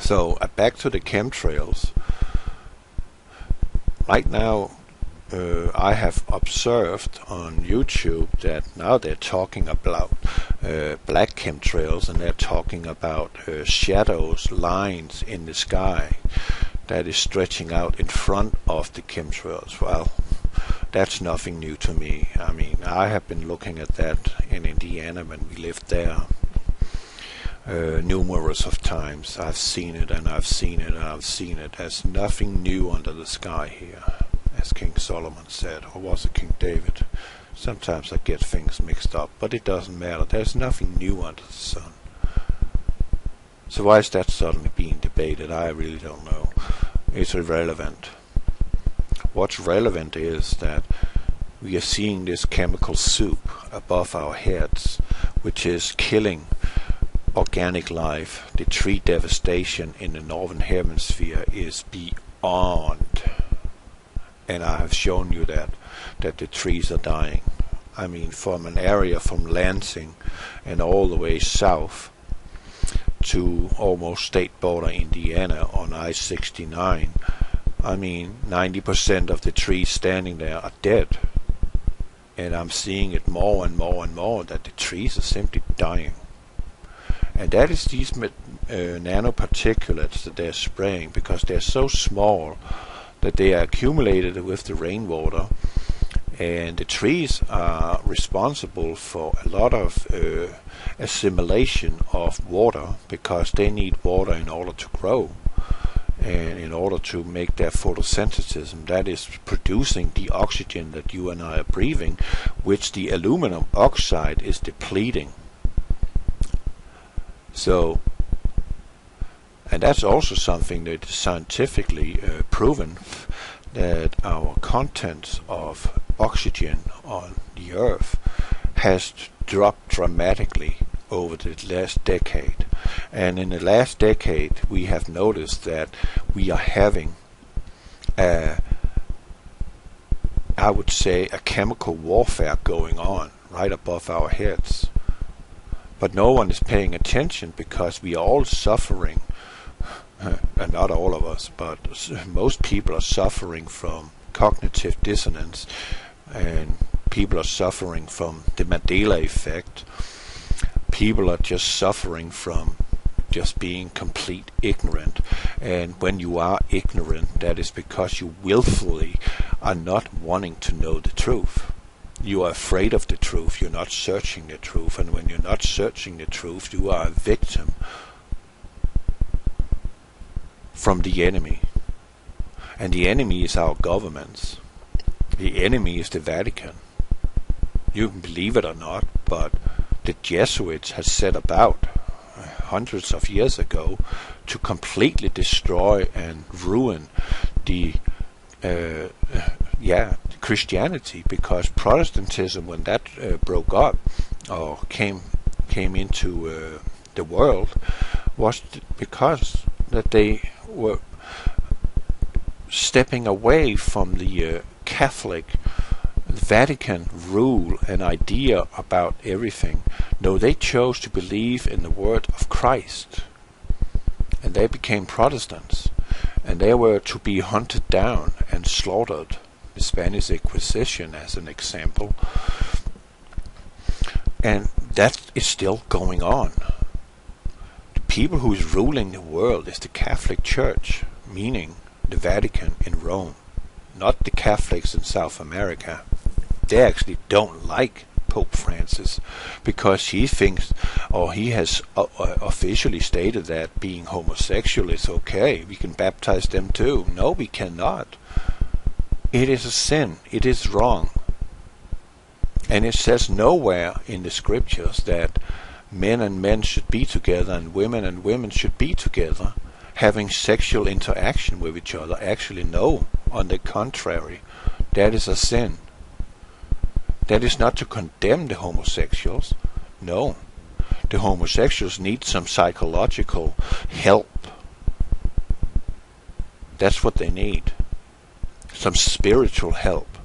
So back to the chemtrails. Right now, I have observed on YouTube that now they're talking about black chemtrails, and they're talking about shadows, lines in the sky that is stretching out in front of the chemtrails. Well, that's nothing new to me. I mean, I have been looking at that in Indiana when we lived there numerous of times. I've seen it and I've seen it and I've seen it. There's nothing new under the sky here, as King Solomon said, or was it King David? Sometimes I get things mixed up, but it doesn't matter. There's nothing new under the sun. So why is that suddenly being debated? I really don't know. It's irrelevant. What's relevant is that we are seeing this chemical soup above our heads, which is killing organic life. The tree devastation in the northern hemisphere is beyond. And I have shown you that the trees are dying. I mean, from an area from Lansing and all the way south to almost state border Indiana on I-69, I mean, 90% of the trees standing there are dead. And I'm seeing it more and more and more that the trees are simply dying. And that is these nanoparticulates that they're spraying, because they're so small that they are accumulated with the rainwater, and the trees are responsible for a lot of assimilation of water, because they need water in order to grow and in order to make their photosynthesis, that is producing the oxygen that you and I are breathing, which the aluminum oxide is depleting. So, and that's also something that is scientifically proven, that our contents of oxygen on the earth has dropped dramatically over the last decade. And in the last decade we have noticed that we are having I would say a chemical warfare going on right above our heads. But no one is paying attention, because we are all suffering, and not all of us, but most people are suffering from cognitive dissonance, and people are suffering from the Mandela effect. People are just suffering from just being complete ignorant. And when you are ignorant, that is because you willfully are not wanting to know the truth. You are afraid of the truth. You're not searching the truth. And when you're not searching the truth, you are a victim from the enemy. And the enemy is our governments. The enemy is the Vatican. You can believe it or not, but the Jesuits had set about hundreds of years ago to completely destroy and ruin the Christianity, because Protestantism, when that broke up or came into the world, was because that they were stepping away from the Catholic Vatican rule and idea about everything. No, they chose to believe in the word of Christ, and they became Protestants, and they were to be hunted down and slaughtered. The Spanish Inquisition as an example, and that is still going on. The people who is ruling the world is the Catholic Church, meaning the Vatican in Rome, not the Catholics in South America. They actually don't like Pope Francis, because he thinks, or he has officially stated that being homosexual is okay. We can baptize them too. No, we cannot. It is a sin. It is wrong. And it says nowhere in the scriptures that men and men should be together and women should be together, having sexual interaction with each other. Actually, no. On the contrary, that is a sin. That is not to condemn the homosexuals. No. The homosexuals need some psychological help. That's what they need. Some spiritual help,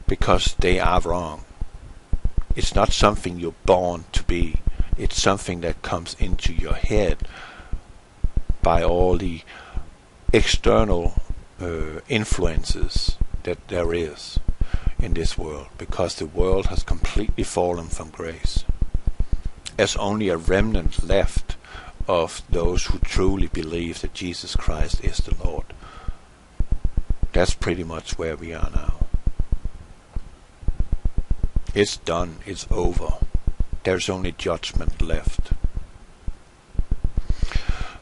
because they are wrong. It's not something you're born to be. It's something that comes into your head by all the external influences that there is in this world, because the world has completely fallen from grace. There's only a remnant left of those who truly believe that Jesus Christ is the Lord. That's pretty much where we are now. It's done, it's over. There's only judgment left.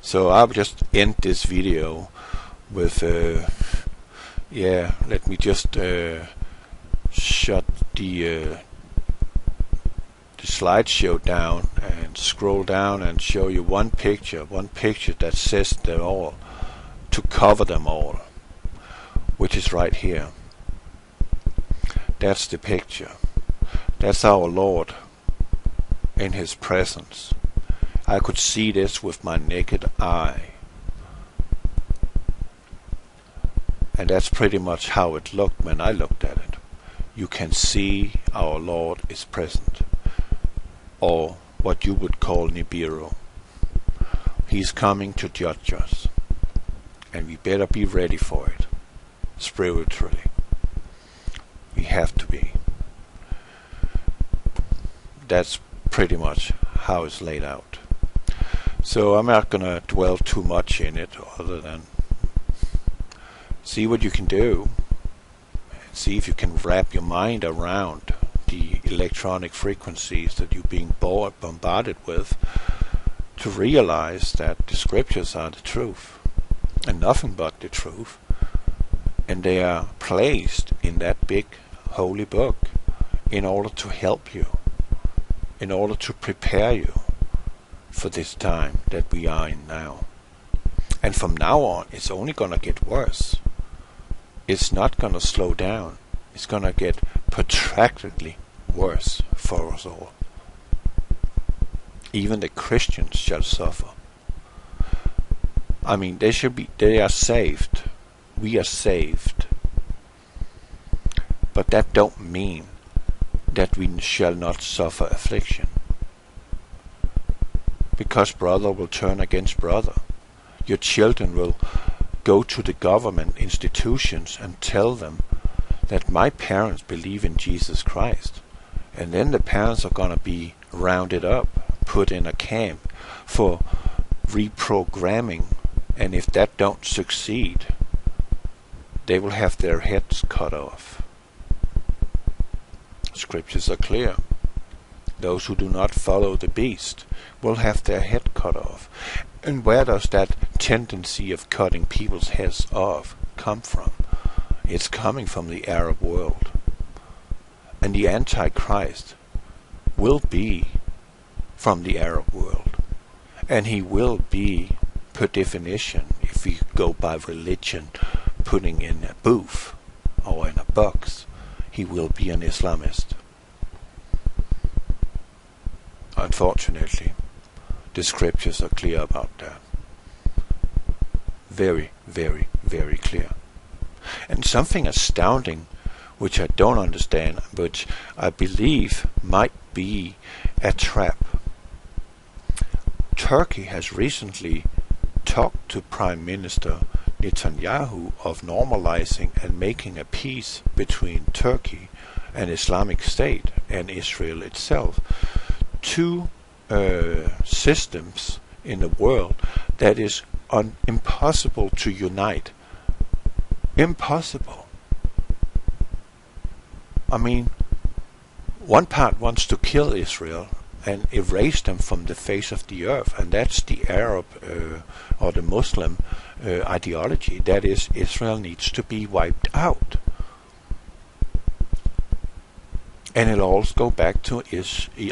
So I'll just end this video with let me just shut the slideshow down and scroll down and show you one picture that says them all, to cover them all, which is right here. That's the picture. That's our Lord in His presence. I could see this with my naked eye. And that's pretty much how it looked when I looked at it. You can see our Lord is present, or what you would call Nibiru. He's coming to judge us, and we better be ready for it, spiritually. We have to be. That's pretty much how it's laid out. So I'm not going to dwell too much in it, other than see what you can do. See if you can wrap your mind around the electronic frequencies that you're being bombarded with, to realize that the scriptures are the truth, and nothing but the truth. And they are placed in that big holy book in order to help you, in order to prepare you for this time that we are in now. And from now on, it's only going to get worse. It's not going to slow down. It's going to get protractedly worse for us all. Even the Christians shall suffer. I mean, they are saved. We are saved. But that don't mean that we shall not suffer affliction. Because brother will turn against brother. Your children will go to the government institutions and tell them that my parents believe in Jesus Christ. And then the parents are going to be rounded up, put in a camp for reprogramming. And if that don't succeed, they will have their heads cut off. Scriptures are clear. Those who do not follow the beast will have their head cut off. And where does that tendency of cutting people's heads off come from? It's coming from the Arab world. And the Antichrist will be from the Arab world. And he will be, per definition, if we go by religion, putting in a booth or in a box, he will be an Islamist. Unfortunately, the scriptures are clear about that. Very, very, very clear. And something astounding, which I don't understand, which I believe might be a trap. Turkey has recently talked to Prime Minister Netanyahu of normalizing and making a peace between Turkey and Islamic State and Israel itself. Two systems in the world that is impossible to unite. Impossible. I mean, one part wants to kill Israel and erase them from the face of the earth, and that's the Arab or the Muslim ideology. That is, Israel needs to be wiped out. And it'll also go back to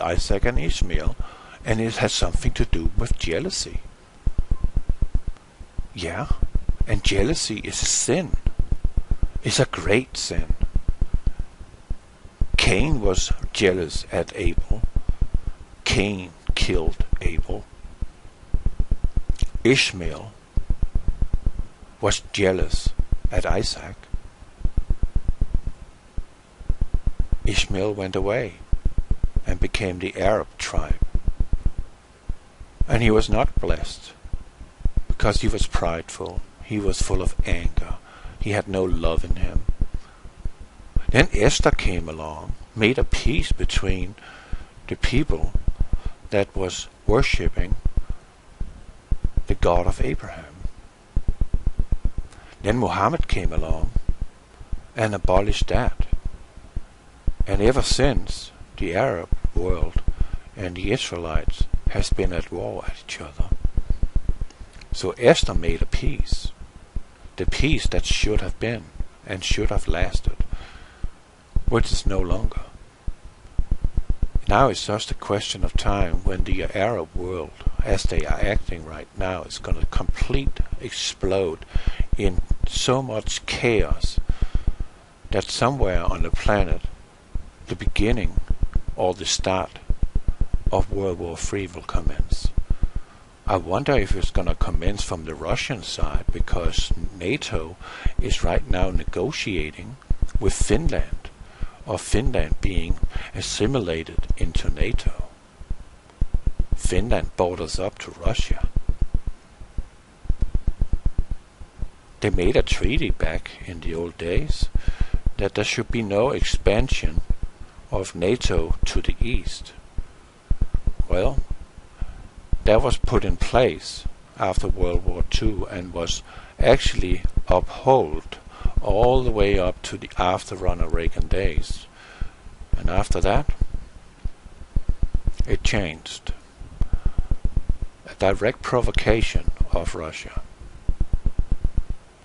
Isaac and Ishmael, and it has something to do with jealousy. Yeah, and jealousy is a sin. It's a great sin. Cain was jealous at Abel. Cain killed Abel. Ishmael was jealous at Isaac. Ishmael went away and became the Arab tribe. And he was not blessed, because he was prideful. He was full of anger. He had no love in him. Then Esther came along, made a peace between the people that was worshipping the God of Abraham. Then Muhammad came along and abolished that. And ever since, the Arab world and the Israelites has been at war at each other. So Esther made a peace. The peace that should have been and should have lasted, which is no longer. Now it's just a question of time when the Arab world, as they are acting right now, is going to complete explode in so much chaos that somewhere on the planet, the beginning or the start of World War III will commence. I wonder if it's going to commence from the Russian side, because NATO is right now negotiating with Finland, or Finland being assimilated into NATO. Finland borders up to Russia. They made a treaty back in the old days that there should be no expansion of NATO to the east. Well, that was put in place after World War II and was actually upheld all the way up to the after Ronald Reagan days. And after that, it changed. A direct provocation of Russia.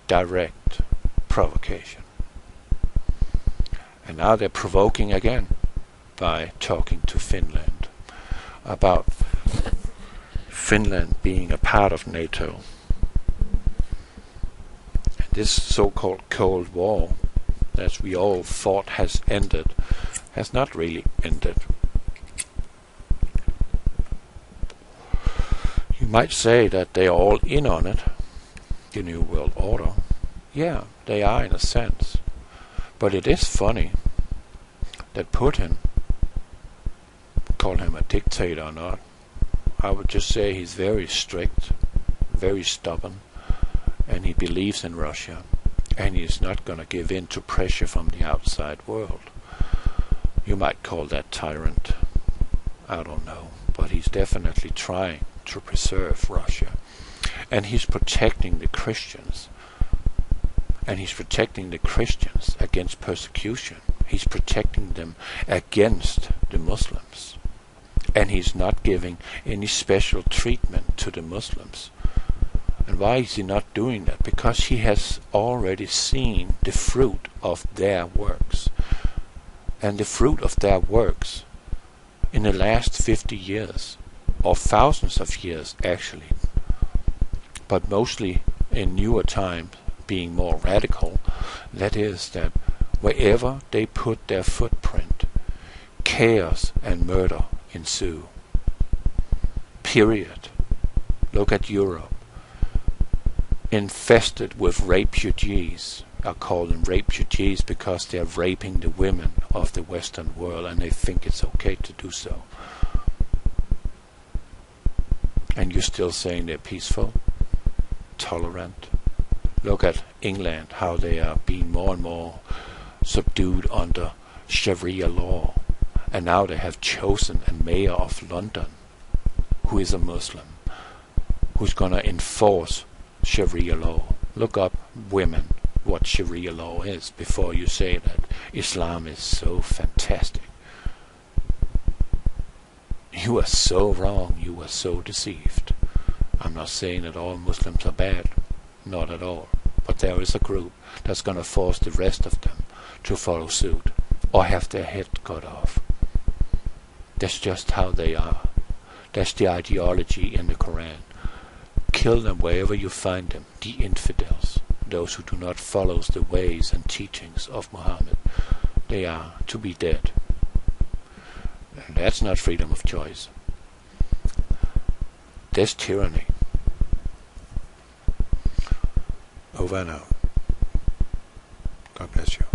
Direct provocation. And now they're provoking again by talking to Finland about Finland being a part of NATO. And this so-called Cold War, as we all thought has ended, has not really ended. You might say that they are all in on it, the New World Order. Yeah, they are in a sense. But it is funny that Putin, call him a dictator or not, I would just say he's very strict, very stubborn, and he believes in Russia, and he's not going to give in to pressure from the outside world. You might call that tyrant, I don't know, but he's definitely trying to preserve Russia, and he's protecting the Christians. And he's protecting the Christians against persecution. He's protecting them against the Muslims. And he's not giving any special treatment to the Muslims. And why is he not doing that? Because he has already seen the fruit of their works. And the fruit of their works in the last 50 years, or thousands of years actually, but mostly in newer times, being more radical, that is that wherever they put their footprint, chaos and murder ensue. Period. Look at Europe. Infested with refugees. I call them refugees because they are raping the women of the Western world and they think it's okay to do so. And you're still saying they're peaceful, tolerant. Look at England, how they are being more and more subdued under Sharia law. And now they have chosen a mayor of London who is a Muslim, who's going to enforce Sharia law. Look up, women, what Sharia law is before you say that Islam is so fantastic. You are so wrong, you are so deceived. I'm not saying that all Muslims are bad. Not at all. But there is a group that's going to force the rest of them to follow suit or have their head cut off. That's just how they are. That's the ideology in the Quran. Kill them wherever you find them, the infidels, those who do not follow the ways and teachings of Muhammad. They are to be dead. And that's not freedom of choice. That's tyranny. Over and out. God bless you.